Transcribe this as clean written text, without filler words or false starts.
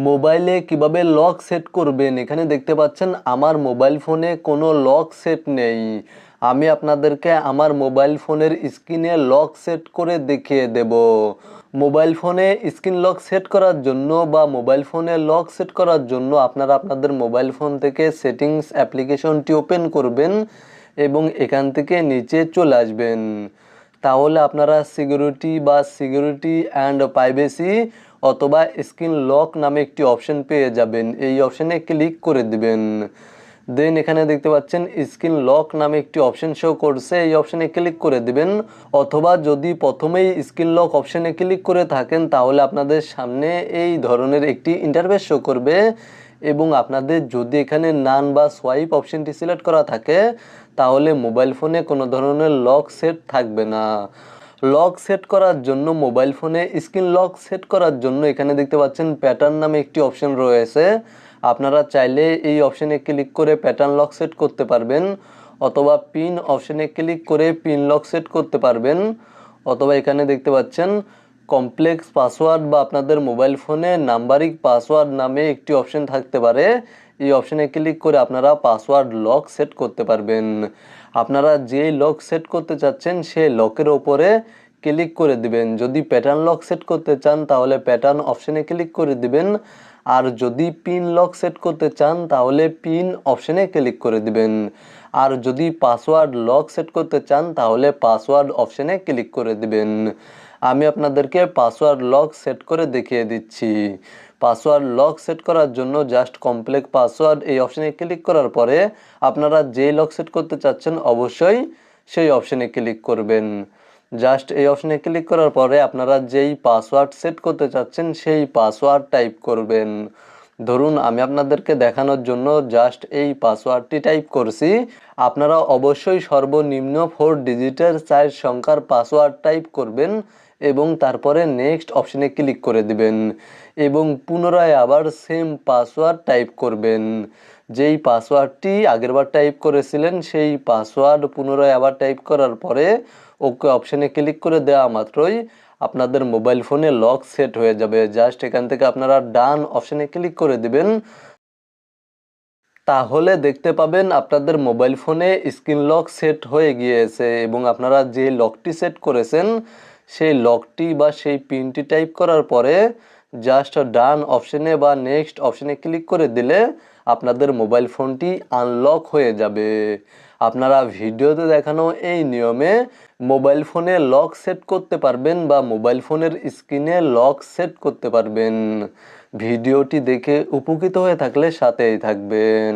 মোবাইলে কিভাবে lock set করবেন। এখানে দেখতে পাচ্ছেন আমার মোবাইল ফোনে কোনো লক সেট নেই। আমি আপনাদেরকে আমার মোবাইল ফোনের স্ক্রিনে লক সেট করে দেখিয়ে দেব। মোবাইল ফোনে স্ক্রিন লক সেট করার জন্য বা মোবাইল ফোনে লক সেট করার জন্য আপনারা আপনাদের মোবাইল ফোন থেকে সেটিংস অ্যাপ্লিকেশনটি ওপেন করবেন এবং এখান থেকে নিচে চলে আসবেন। তাহলে আপনারা সিকিউরিটি অ্যান্ড প্রাইভেসি অথবা স্ক্রিন লক নামে একটি অপশন পেয়ে যাবেন। এই অপশনে ক্লিক করে দিবেন। দেন এখানে দেখতে পাচ্ছেন স্ক্রিন লক নামে একটি অপশন শো করছে, এই অপশনে ক্লিক করে দিবেন। অথবা যদি প্রথমেই স্ক্রিন লক অপশনে ক্লিক করে থাকেন তাহলে আপনাদের সামনে এই ধরনের একটি ইন্টারফেস শো করবে এবং আপনাদের যদি এখানে নান বা সোয়াইপ অপশনটি সিলেক্ট করা থাকে তাহলে মোবাইল ফোনে কোনো ধরনের লক সেট থাকবে না। লক সেট করার জন্য মোবাইল ফোনে স্ক্রিন লক সেট করার জন্য এখানে দেখতে পাচ্ছেন প্যাটার্ন নামে একটি অপশন রয়েছে। আপনারা চাইলে এই অপশনে ক্লিক করে প্যাটার্ন লক সেট করতে পারবেন, অথবা পিন অপশনে ক্লিক করে পিন লক সেট করতে পারবেন, অথবা এখানে দেখতে পাচ্ছেন কমপ্লেক্স পাসওয়ার্ড বা আপনাদের মোবাইল ফোনে নাম্বারিক পাসওয়ার্ড নামে একটি অপশন থাকতে পারে। এই অপশনে ক্লিক করে আপনারা পাসওয়ার্ড লক সেট করতে পারবেন। আপনারা যেই লক সেট করতে চাচ্ছেন সেই লকের ওপরে ক্লিক করে দিবেন। যদি প্যাটার্ন লক সেট করতে চান তাহলে প্যাটার্ন অপশনে ক্লিক করে দিবেন, আর যদি পিন লক সেট করতে চান তাহলে পিন অপশনে ক্লিক করে দিবেন, আর যদি পাসওয়ার্ড লক সেট করতে চান তাহলে পাসওয়ার্ড অপশনে ক্লিক করে দিবেন। আমি আপনাদেরকে পাসওয়ার্ড লক সেট করে দেখিয়ে দিচ্ছি। পাসওয়ার্ড লক সেট করার জন্য জাস্ট কমপ্লেক্স পাসওয়ার্ড এই অপশনে ক্লিক করার পরে আপনারা যেই লক সেট করতে চাচ্ছেন অবশ্যই সেই অপশনে ক্লিক করবেন। জাস্ট এই অপশনে ক্লিক করার পরে আপনারা যেই পাসওয়ার্ড সেট করতে চাচ্ছেন সেই পাসওয়ার্ড টাইপ করবেন। ধরুন আমি আপনাদেরকে দেখানোর জন্য জাস্ট এই পাসওয়ার্ডটি টাইপ করছি। আপনারা অবশ্যই সর্বনিম্ন 4 ডিজিটের 4 সংখ্যার পাসওয়ার্ড টাইপ করবেন এবং তারপরে নেক্সট অপশনে ক্লিক করে দিবেন এবং পুনরায় আবার সেম পাসওয়ার্ড টাইপ করবেন। যেই পাসওয়ার্ডটি আগেরবার টাইপ করেছিলেন সেই পাসওয়ার্ড পুনরায় আবার টাইপ করার পরে ওকে অপশনে ক্লিক করে দেওয়া মাত্রই আপনাদের মোবাইল ফোনে লক সেট হয়ে যাবে। জাস্ট এখান থেকে আপনারা ডান অপশনে ক্লিক করে দিবেন। তাহলে দেখতে পাবেন আপনাদের মোবাইল ফোনে স্ক্রিন লক সেট হয়ে গিয়েছে এবং আপনারা যে লকটি সেট করেছেন সেই লকটি বা সেই পিনটি টাইপ করার পরে জাস্ট ডান অপশনে বা নেক্সট অপশনে ক্লিক করে দিলে আপনাদের মোবাইল ফোনটি আনলক হয়ে যাবে। আপনারা ভিডিওতে দেখানো এই নিয়মে মোবাইল ফোনে লক সেট করতে পারবেন বা মোবাইল ফোনের স্ক্রিনে লক সেট করতে পারবেন। ভিডিওটি দেখে উপকৃত হয়ে থাকলে সাথেই থাকবেন।